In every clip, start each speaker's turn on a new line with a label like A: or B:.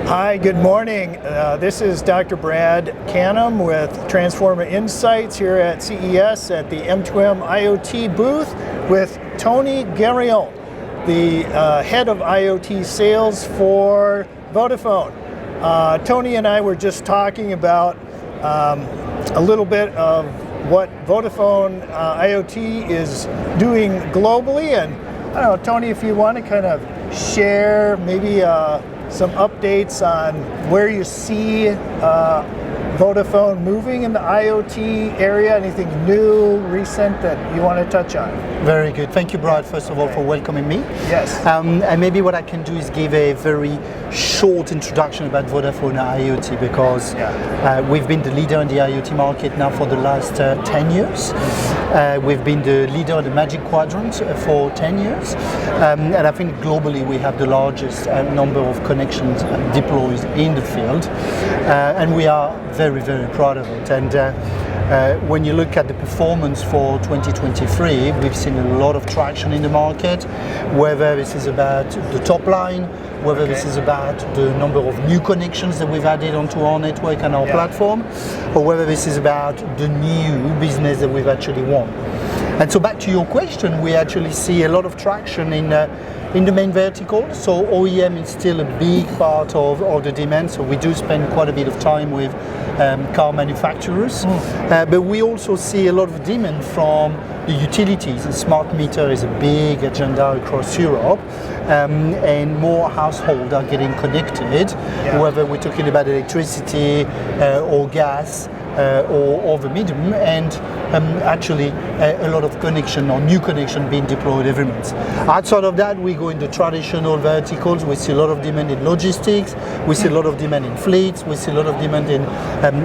A: Hi, good morning. This is Dr. Brad Canham with Transformer Insights here at CES at the M2M IoT booth with Tony Guerion, the head of IoT sales for Vodafone. Tony and I were just talking about a little bit of what Vodafone IoT is doing globally, and I don't know, Tony, if you want to kind of share maybe some updates on where you see Vodafone moving in the IoT area, anything new, recent that you want to touch on?
B: Very good. Thank you, Brad, first of all, for welcoming me.
A: Yes.
B: And maybe what I can do is give a very short introduction about Vodafone IoT, because we've been the leader in the IoT market now for the last 10 years. We've been the leader in the Magic Quadrant for 10 years. And I think globally we have the largest number of connections deployed in the field. And we are very, very proud of it. And when you look at the performance for 2023, we've seen a lot of traction in the market, whether this is about the top line, whether this is about the number of new connections that we've added onto our network and our platform, or whether this is about the new business that we've actually won. And so back to your question, we actually see a lot of traction in the main vertical. So OEM is still a big part of the demand, so we do spend quite a bit of time with car manufacturers, but we also see a lot of demand from the utilities. And smart meter is a big agenda across Europe, and more households are getting connected, whether we're talking about electricity or gas or the medium, and actually a lot of connection or new connection being deployed every month. Outside of that, we go into traditional verticals. We see a lot of demand in logistics, we see a lot of demand in fleets, we see a lot of demand in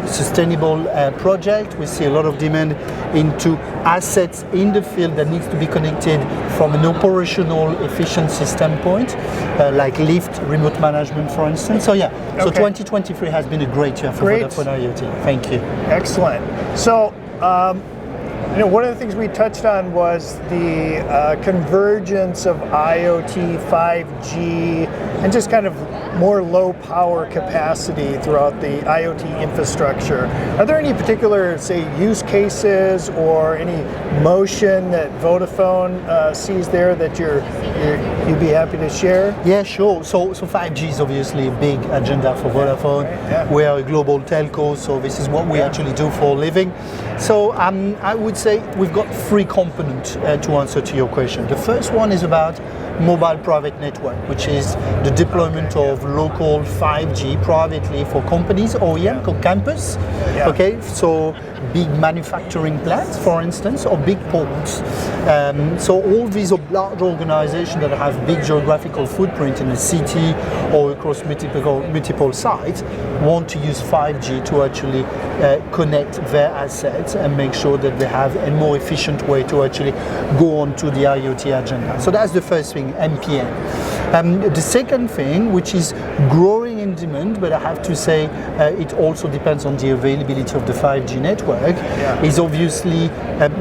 B: sustainable projects, we see a lot of demand into assets in the field that needs to be connected from an operational efficiency standpoint, like lift, remote management, for instance. So so 2023 has been a great year for Vodafone IoT. Thank you.
A: Excellent. So, one of the things we touched on was the convergence of IoT, 5G, and just kind of more low power capacity throughout the IoT infrastructure. Are there any particular, say, use cases or any motion that Vodafone sees there that you'd be happy to share?
B: Yeah, sure. So 5G is obviously a big agenda for Vodafone. We are a global telco, so this is what we actually do for a living. So I would say we've got three components to answer to your question. The first one is about mobile private network, which is the deployment of local 5G privately for companies, OEM, campus. Okay, so big manufacturing plants, for instance, or big ports. So all these large organizations that have big geographical footprint in a city or across multiple sites want to use 5G to actually connect their assets and make sure that they have a more efficient way to actually go on to the IoT agenda. So that's the first thing, MPN. The second thing, which is growing in demand, but I have to say it also depends on the availability of the 5G network, is obviously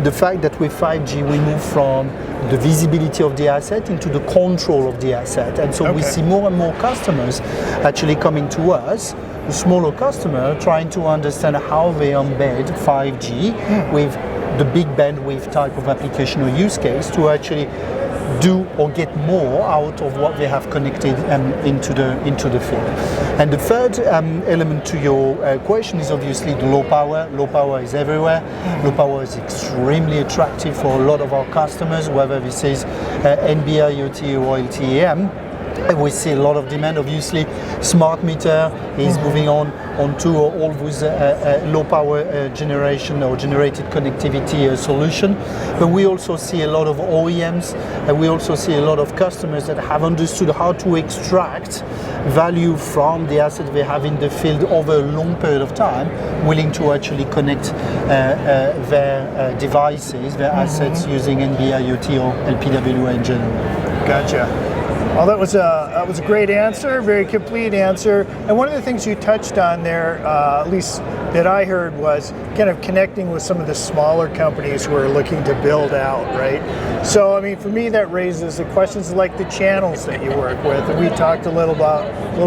B: the fact that with 5G we move from the visibility of the asset into the control of the asset. And so we see more and more customers actually coming to us, the smaller customer, trying to understand how they embed 5G with the big bandwidth type of application or use case to actually do or get more out of what they have connected into the field. And the third element to your question is obviously the low power. Low power is everywhere. Low power is extremely attractive for a lot of our customers, whether this is NB-IoT or LTE-M. We see a lot of demand. Obviously, smart meter is moving onto all those low power generation or generated connectivity solution. But we also see a lot of OEMs, and we also see a lot of customers that have understood how to extract value from the assets they have in the field over a long period of time, willing to actually connect their devices, their assets using NB-IoT or LPWA in general.
A: Gotcha. Well, that was a great answer, very complete answer. And one of the things you touched on there, at least that I heard, was kind of connecting with some of the smaller companies who are looking to build out, right? So, I mean, for me, that raises the questions like the channels that you work with. And we talked a little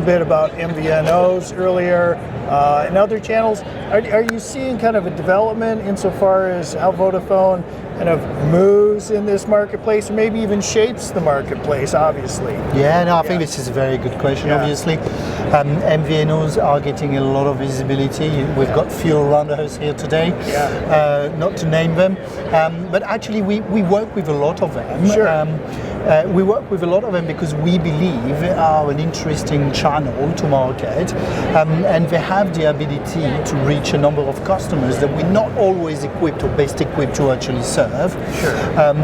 A: bit about MVNOs earlier and other channels. Are you seeing kind of a development insofar as how Vodafone kind of moves in this marketplace, or maybe even shapes the marketplace, obviously?
B: Yeah, no, I think this is a very good question, obviously. MVNOs are getting a lot of visibility. We've got few around us here today, not to name them. But actually, we work with a lot of them.
A: Sure.
B: We work with a lot of them because we believe they are an interesting channel to market, and they have the ability to reach a number of customers that we're not always equipped or best equipped to actually serve.
A: Sure.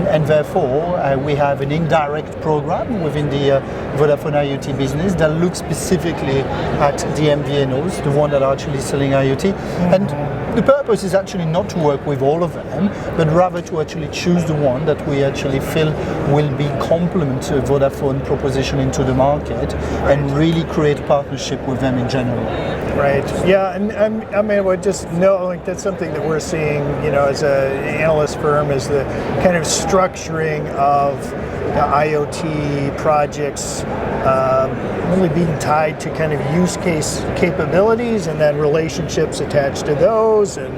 B: And therefore, we have an indirect program within the Vodafone IoT business that looks specifically at the MVNOs, the one that are actually selling IoT. And the purpose is actually not to work with all of them, but rather to actually choose the one that we actually feel will be complement to Vodafone proposition into the market, and really create a partnership with them in general.
A: Right. Yeah, and I mean, I just know like that's something that we're seeing, you know, as an analyst firm, is the kind of structuring of the IoT projects really being tied to kind of use case capabilities and then relationships attached to those, and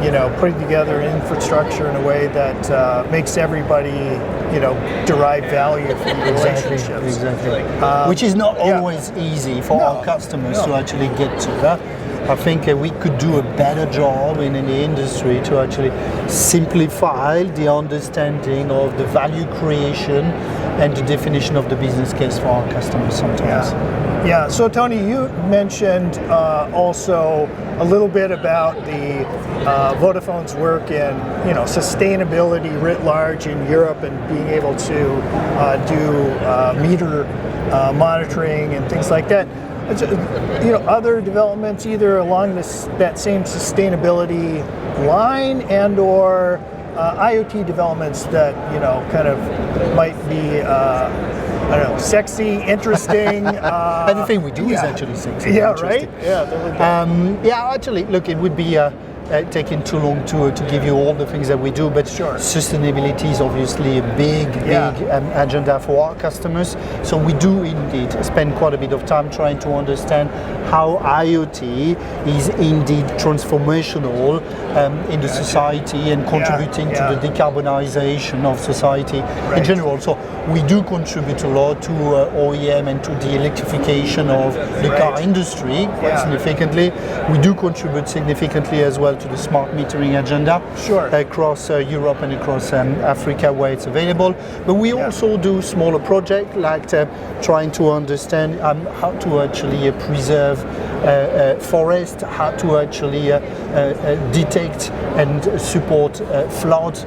A: you know, putting together infrastructure in a way that makes everybody, you know, derive value from the relationships.
B: Exactly. Which is not always easy for our customers to actually get to that. I think we could do a better job in the industry to actually simplify the understanding of the value creation and the definition of the business case for our customers sometimes.
A: Yeah. So Tony, you mentioned also a little bit about the Vodafone's work in, you know, sustainability writ large in Europe, and being able to do meter monitoring and things like that. You know, other developments either along that same sustainability line, and or IoT developments that, you know, kind of might be I don't know, sexy, interesting.
B: Everything we do is actually sexy.
A: Yeah, right? Yeah, there we go.
B: Yeah, actually, look, it would be taking too long to give you all the things that we do, but sustainability is obviously a big agenda for our customers. So we do indeed spend quite a bit of time trying to understand how IoT is indeed transformational in the society and contributing to the decarbonization of society in general. So we do contribute a lot to OEM and to the electrification of the car industry quite significantly. We do contribute significantly as well to the smart metering agenda across Europe and across Africa where it's available. But we also do smaller projects like trying to understand how to actually preserve forest, how to actually detect and support flood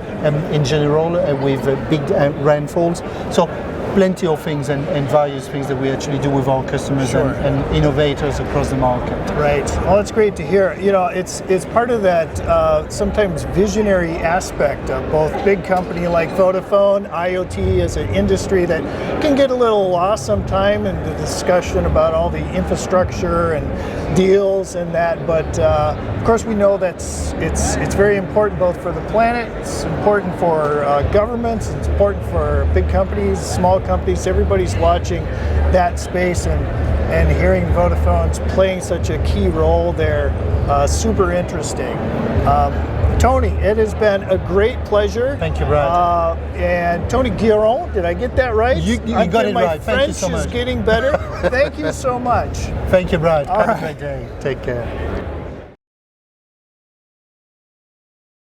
B: in general with big rainfalls. So plenty of things and various things that we actually do with our customers and innovators across the market.
A: Right. Well, it's great to hear. You know, it's part of that sometimes visionary aspect of both big company like Vodafone, IoT as an industry that can get a little lost sometime in the discussion about all the infrastructure and deals and that. But of course, we know that it's very important both for the planet. It's important for governments. It's important for big companies, small companies. Everybody's watching that space and hearing Vodafone's playing such a key role there. Super interesting. Tony, it has been a great pleasure.
B: Thank you, Brad.
A: And Tony Guerion, did I get that right?
B: You got it right.
A: Thank you so much. My French is getting better. Thank you so much.
B: Thank you, Brad. Have a great day. Take care.